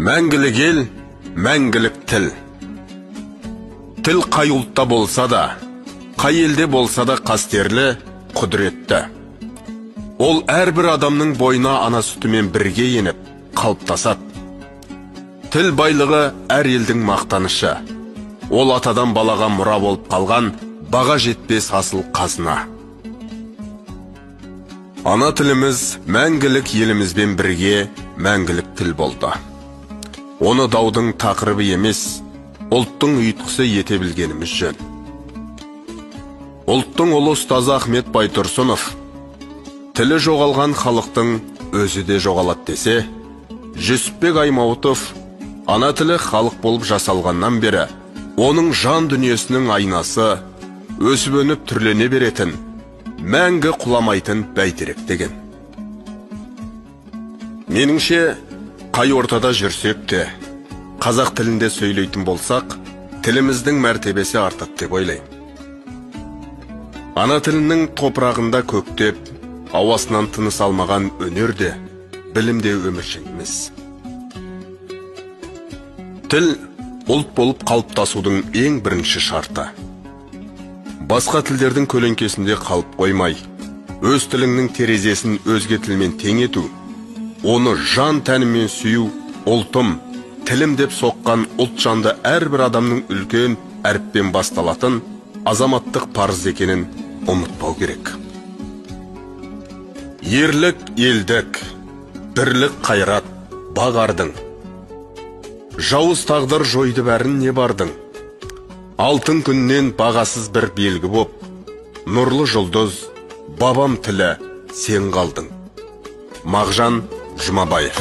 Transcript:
Мәңгілік ел, мәңгілік тіл. Тіл қай ұлтта болса да, қай елде болса да қастерлі, құдіретті. Ол әрбір адамның бойына ана сүтімен бірге еніп, қалыптасады. Тіл байлығы әр елдің мақтанышы. Ол атадан балаға мұра болып қалған баға жетпес асыл қазына. Ана тіліміз мәңгілік елімізбен бірге мәңгілік тіл болды. Оны даудың тақырыбы емес, ұлттың ұйытқысы ете білгеніміз жөн. Ұлттың ұлы ұстазы Ахмет Байтұрсынов, тілі жоғалған халықтың өзі де жоғалады десе, Жүсіпбек Аймауытов, ана тілі халық болып жасалғаннан бері, оның жан дүниесінің айнасы, өсіп өніп түрлене беретін, мәңгі құламайтын бәйтерек деген. Меніңше, қай ортада жүрсек те, қазақ тілінде сөйлейтін болсақ, тіліміздің мәртебесі артады деп ойлаймын. Ана тілінің топырағында көктеп, ауасынан тыныс алмаған өнер де, білім де өміршеңіміз. Тіл ұлт болып қалыптасудың ең бірінші шарты. Басқа тілдердің көлеңкесінде қалып қоймай, өз тіліңнің терезесін өзге тілмен тең ету, оны жан тәнімен сүю, ұлтым, тілім деп соққан ұлт жанды әрбір адамның үлкен әріппен басталатын азаматтық парыз екенін ұмытпау керек. Ерлік елдік, бірлік қайрат, бағардың. Жауыз тағдыр жойды бәрін не бардың. Алтын күннен бағасыз бір белгі боп, нұрлы жұлдыз, бабам тілі, сен қалдың. Мағжан Жұмабаев.